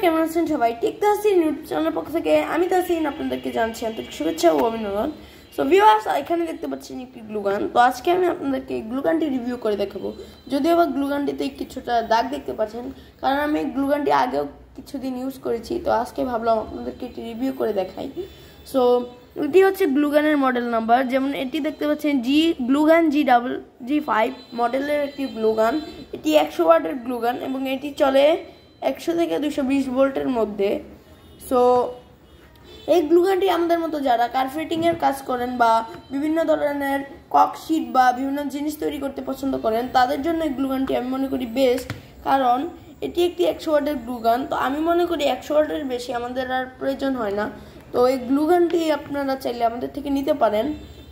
কেমন আছেন সবাই? টেক তাহসিন ইউটিউব চ্যানেলের পক্ষ থেকে আমি তাহসিন আপনাদেরকে জানাচ্ছি আন্তরিক শুভেচ্ছা ও অভিনন্দন। সো ভিউয়ার্স, এখানে দেখতে পাচ্ছেন একটি গ্লুগান। তো আজকে আমি আপনাদেরকে এই গ্লুগানটি রিভিউ করে দেখাবো। যদিও বা গ্লুগানটিতে কিছুটা দাগ দেখতে পাচ্ছেন, কারণ আমি গ্লুগানটি আগেও কিছুদিন ইউজ করেছি। তো আজকে ভাবলাম আপনাদেরকে এটি রিভিউ করে দেখাই। সো এটি হচ্ছে গ্লুগানের মডেল নাম্বার। যেমন এটি দেখতে পাচ্ছেন গ্লুগান G5 মডেলের একটি গ্লুগান। এটি 100 ওয়াটের গ্লুগান এবং এটি চলে 100 থেকে 220 ভোল্টের মধ্যে। সো এই গ্লুগানটি আমাদের মতো যারা কার্পেটিংয়ের কাজ করেন বা বিভিন্ন ধরনের ককশিট বা বিভিন্ন জিনিস তৈরি করতে পছন্দ করেন, তাদের জন্য এই গ্লুগানটি আমি মনে করি বেস্ট। কারণ এটি একটি 100 ওয়াটের গ্লুগান। তো আমি মনে করি 100 ওয়াটের বেশি আমাদের আর প্রয়োজন হয় না। তো এই গ্লুগানটি আপনারা চাইলে আমাদের থেকে নিতে পারেন।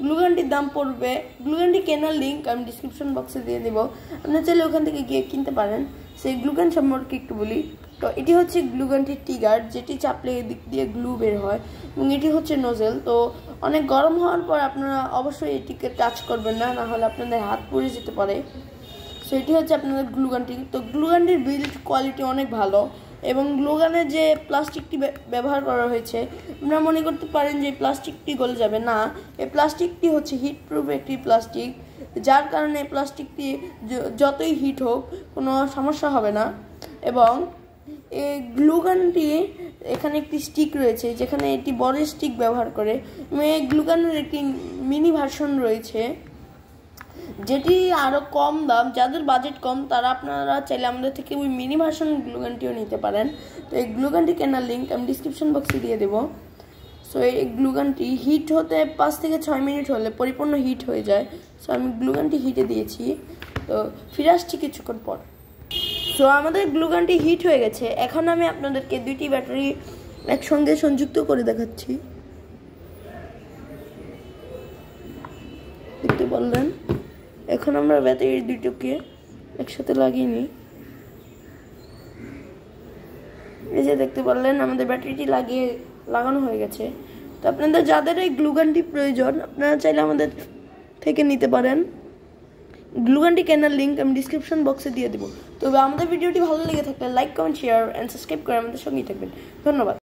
গ্লুগানটির দাম পড়বে, গ্লুগানটি কেনার লিঙ্ক আমি ডিসক্রিপশন বক্সে দিয়ে দেবো, আপনারা চাইলে ওখান থেকে গিয়ে কিনতে পারেন। সেই গ্লুগান সম্পর্কে একটু বলি। তো এটি হচ্ছে গ্লুগানটির ট্রিগার, যেটি চাপলে এদিক দিয়ে গ্লু বের হয়, এবং এটি হচ্ছে নোজেল। তো অনেক গরম হওয়ার পর আপনারা অবশ্যই এটিকে টাচ করবেন না, নাহলে আপনাদের হাত পুড়ে যেতে পারে। সো এটি হচ্ছে আপনাদের গ্লুগানটি। তো গ্লুগানটির বিল্ড কোয়ালিটি অনেক ভালো, এবং গ্লুগানের যে প্লাস্টিকটি ব্যবহার করা হয়েছে, আপনারা মনে করতে পারেন যে প্লাস্টিকটি গলে যাবে না। এই প্লাস্টিকটি হচ্ছে হিট প্রুফ একটি প্লাস্টিক, যার কারণে প্লাস্টিকটি যতই হিট হোক কোনো সমস্যা হবে না। এবং এই গ্লুগানটি এখানে একটি স্টিক রয়েছে, যেখানে একটি বড় স্টিক ব্যবহার করে, এবং এই গ্লুগানের একটি মিনি ভার্সন রয়েছে, যেটি আরও কম দাম। যাদের বাজেট কম তারা আপনারা চাইলে আমাদের থেকে ওই মিনি ভার্সন গ্লুগানটিও নিতে পারেন। তো এই গ্লুগানটি কেনার লিঙ্ক আমি ডিসক্রিপশন বক্সে দিয়ে দেবো। সো এই গ্লুগানটি হিট হতে 5 থেকে 6 মিনিট হলে পরিপূর্ণ হিট হয়ে যায়। সো আমি গ্লুগানটি হিটে দিয়েছি, তো ফিরে আসছি কিছুক্ষণ পর। সো আমাদের গ্লুগানটি হিট হয়ে গেছে। এখন আমি আপনাদেরকে দুইটি ব্যাটারি একসঙ্গে সংযুক্ত করে দেখাচ্ছি। দেখতে পারলেন? এখন আমরা ব্যাটারি দুটোকে একসাথে লাগিয়ে নিই। এই যে দেখতে পারলেন আমাদের ব্যাটারিটি লাগানো হয়ে গেছে। তো আপনাদের যাদের এই গ্লুগানটি প্রয়োজন, আপনারা চাইলে আমাদের থেকে নিতে পারেন। গ্লুগানটি কেনার লিঙ্ক আমি ডিসক্রিপশন বক্সে দিয়ে দেবো। তবে আমাদের ভিডিওটি ভালো লেগে থাকলে like, comment, share and subscribe করে আমাদের সঙ্গেই থাকবেন। ধন্যবাদ।